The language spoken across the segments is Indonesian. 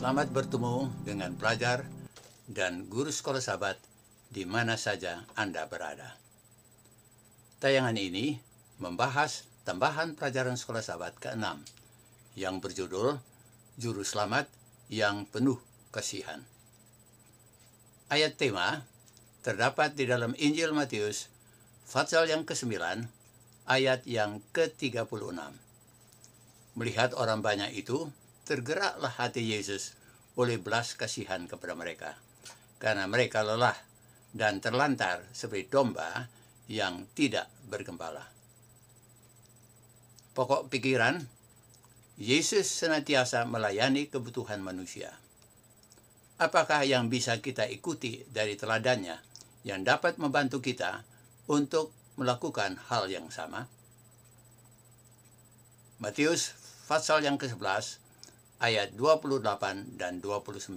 Selamat bertemu dengan pelajar dan guru sekolah sahabat di mana saja Anda berada. Tayangan ini membahas tambahan pelajaran sekolah sahabat ke-6 yang berjudul Juru Selamat yang Penuh Kasihan. Ayat tema terdapat di dalam Injil Matius, pasal yang ke-9, ayat yang ke-36. Melihat orang banyak itu, tergeraklah hati Yesus oleh belas kasihan kepada mereka, karena mereka lelah dan terlantar seperti domba yang tidak bergembala. Pokok pikiran, Yesus senantiasa melayani kebutuhan manusia. Apakah yang bisa kita ikuti dari teladannya yang dapat membantu kita untuk melakukan hal yang sama? Matius pasal yang ke-11 ayat 28 dan 29.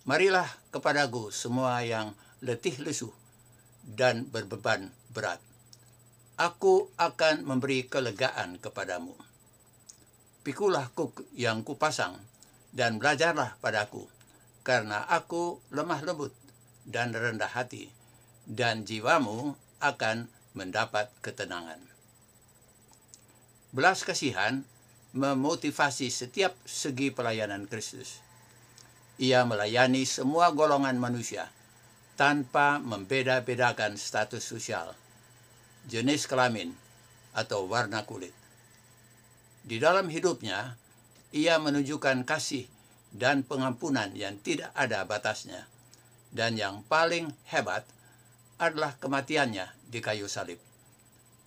Marilah kepadaku semua yang letih lesu dan berbeban berat. Aku akan memberi kelegaan kepadamu. Pikulah kuk yang kupasang dan belajarlah padaku, karena aku lemah lembut dan rendah hati, dan jiwamu akan mendapat ketenangan. Belas kasihan memotivasi setiap segi pelayanan Kristus. Ia melayani semua golongan manusia tanpa membeda-bedakan status sosial, jenis kelamin, atau warna kulit. Di dalam hidupnya, ia menunjukkan kasih dan pengampunan yang tidak ada batasnya, dan yang paling hebat adalah kematiannya di kayu salib,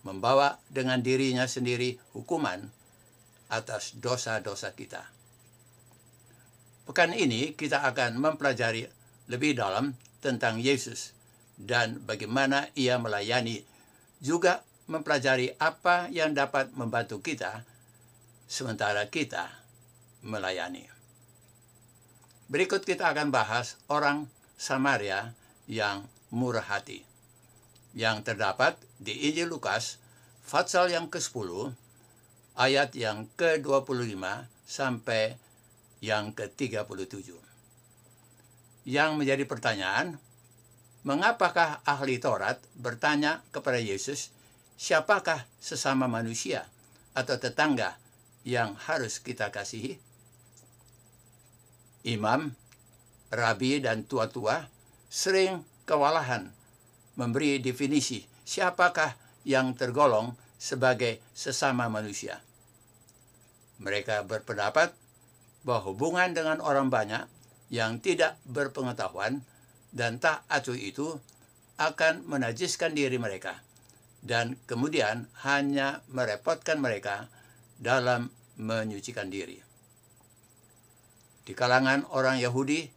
membawa dengan dirinya sendiri hukuman atas dosa-dosa kita. Pekan ini kita akan mempelajari lebih dalam tentang Yesus dan bagaimana ia melayani, juga mempelajari apa yang dapat membantu kita sementara kita melayani. Berikut kita akan bahas orang Samaria yang murah hati, yang terdapat di Injil Lukas pasal yang ke-10 ayat yang ke-25 sampai yang ke-37. Yang menjadi pertanyaan, mengapakah ahli Taurat bertanya kepada Yesus, siapakah sesama manusia atau tetangga yang harus kita kasihi? Imam, rabi, dan tua-tua sering kewalahan memberi definisi siapakah yang tergolong sebagai sesama manusia. Mereka berpendapat bahwa hubungan dengan orang banyak yang tidak berpengetahuan dan tak acuh itu akan menajiskan diri mereka dan kemudian hanya merepotkan mereka dalam menyucikan diri. Di kalangan orang Yahudi,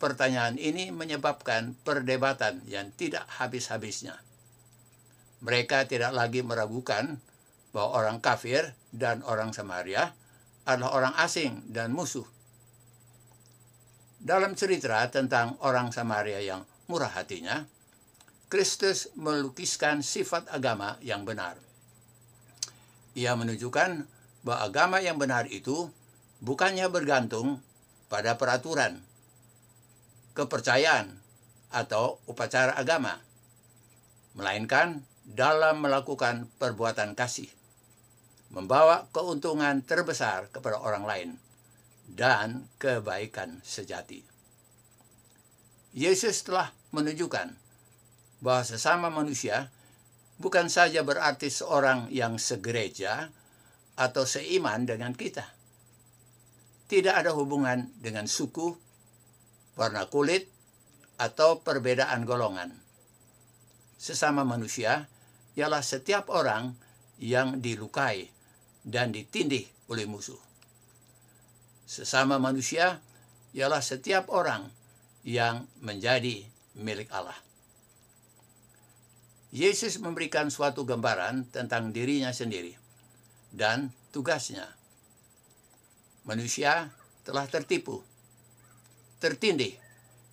pertanyaan ini menyebabkan perdebatan yang tidak habis-habisnya. Mereka tidak lagi meragukan bahwa orang kafir dan orang Samaria adalah orang asing dan musuh. Dalam cerita tentang orang Samaria yang murah hatinya, Kristus melukiskan sifat agama yang benar. Ia menunjukkan bahwa agama yang benar itu bukannya bergantung pada peraturan, kepercayaan, atau upacara agama, melainkan dalam melakukan perbuatan kasih, membawa keuntungan terbesar kepada orang lain, dan kebaikan sejati. Yesus telah menunjukkan bahwa sesama manusia bukan saja berarti seorang yang segereja atau seiman dengan kita. Tidak ada hubungan dengan suku, warna kulit, atau perbedaan golongan. Sesama manusia ialah setiap orang yang dilukai dan ditindih oleh musuh. Sesama manusia ialah setiap orang yang menjadi milik Allah. Yesus memberikan suatu gambaran tentang dirinya sendiri dan tugasnya. Manusia telah tertipu, tertindih,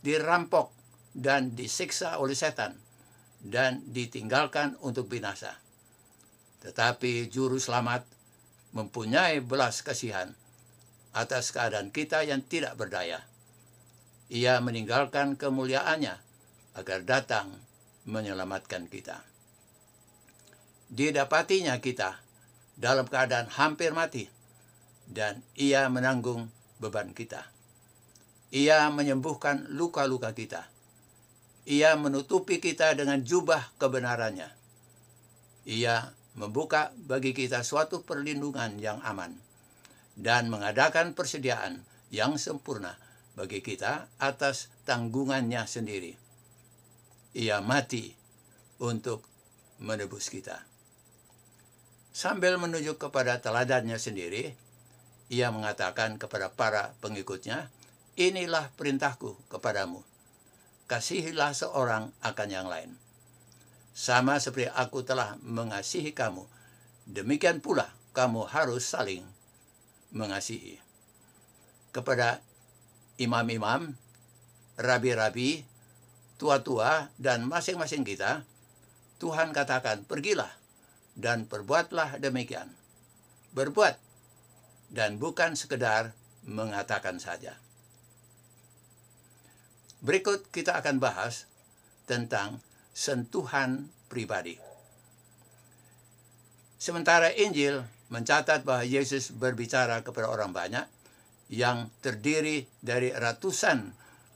dirampok, dan disiksa oleh setan, dan ditinggalkan untuk binasa. Tetapi Juru Selamat mempunyai belas kasihan atas keadaan kita yang tidak berdaya. Ia meninggalkan kemuliaannya agar datang menyelamatkan kita. Didapatinya kita dalam keadaan hampir mati, dan ia menanggung beban kita. Ia menyembuhkan luka-luka kita. Ia menutupi kita dengan jubah kebenarannya. Ia membuka bagi kita suatu perlindungan yang aman dan mengadakan persediaan yang sempurna bagi kita atas tanggungannya sendiri. Ia mati untuk menebus kita. Sambil menunjuk kepada teladannya sendiri, ia mengatakan kepada para pengikutnya, "Inilah perintahku kepadamu, kasihilah seorang akan yang lain. Sama seperti aku telah mengasihi kamu, demikian pula kamu harus saling mengasihi." Kepada imam-imam, rabi-rabi, tua-tua, dan masing-masing kita, Tuhan katakan, "Pergilah dan perbuatlah demikian." Berbuat, dan bukan sekedar mengatakan saja. Berikut kita akan bahas tentang sentuhan pribadi. Sementara Injil mencatat bahwa Yesus berbicara kepada orang banyak yang terdiri dari ratusan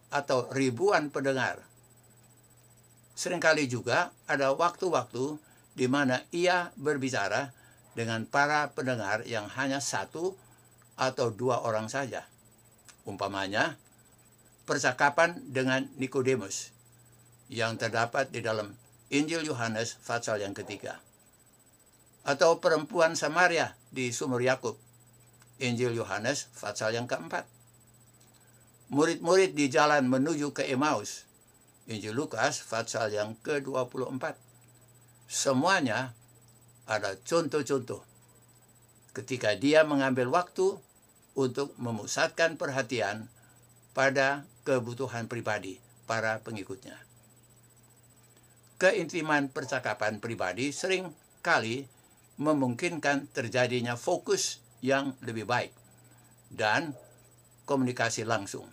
atau ribuan pendengar, seringkali juga ada waktu-waktu di mana ia berbicara dengan para pendengar yang hanya satu atau dua orang saja. Umpamanya, percakapan dengan Nikodemus yang terdapat di dalam Injil Yohanes pasal yang ketiga. Atau perempuan Samaria di sumur Yakub, Injil Yohanes pasal yang keempat. Murid-murid di jalan menuju ke Emmaus, Injil Lukas pasal yang ke-24. Semuanya ada contoh-contoh ketika dia mengambil waktu untuk memusatkan perhatian pada kebutuhan pribadi para pengikutnya. Keintiman percakapan pribadi sering kali memungkinkan terjadinya fokus yang lebih baik dan komunikasi langsung.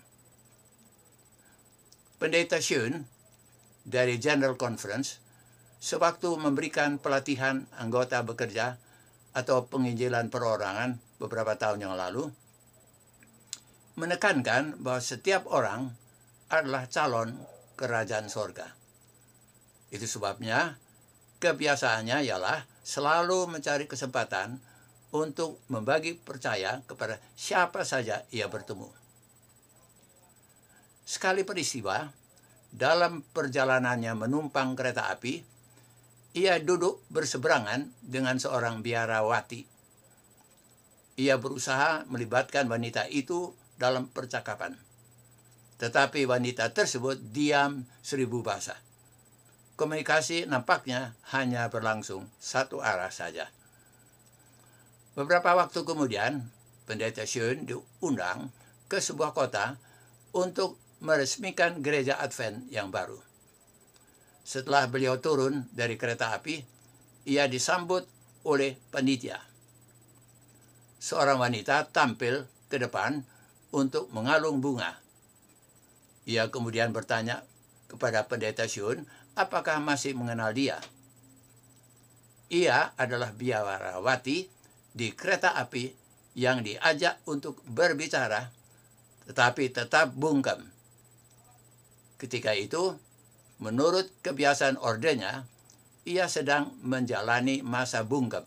Pendeta Shun dari General Conference sewaktu memberikan pelatihan anggota bekerja atau penginjilan perorangan beberapa tahun yang lalu, menekankan bahwa setiap orang adalah calon kerajaan sorga. Itu sebabnya kebiasaannya ialah selalu mencari kesempatan untuk membagi percaya kepada siapa saja ia bertemu. Sekali peristiwa, dalam perjalanannya menumpang kereta api, ia duduk berseberangan dengan seorang biarawati. Ia berusaha melibatkan wanita itu dalam percakapan. Tetapi wanita tersebut diam 1000 bahasa. Komunikasi nampaknya hanya berlangsung satu arah saja. Beberapa waktu kemudian, Pendeta Shun diundang ke sebuah kota untuk meresmikan gereja Advent yang baru. Setelah beliau turun dari kereta api, ia disambut oleh panitia. Seorang wanita tampil ke depan untuk mengalung bunga. Ia kemudian bertanya kepada Pendeta Shun, apakah masih mengenal dia? Ia adalah biarawati di kereta api yang diajak untuk berbicara, tetapi tetap bungkam. Ketika itu, menurut kebiasaan ordennya, ia sedang menjalani masa bungkam.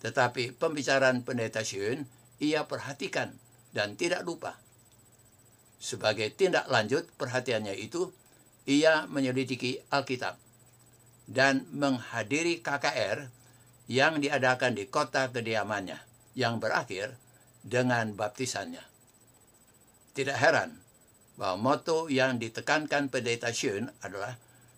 Tetapi pembicaraan Pendeta Shun, ia perhatikan dan tidak lupa. Sebagai tindak lanjut perhatiannya itu, ia menyelidiki Alkitab dan menghadiri KKR yang diadakan di kota kediamannya, yang berakhir dengan baptisannya. Tidak heran bahwa moto yang ditekankan Pendeta Shun adalah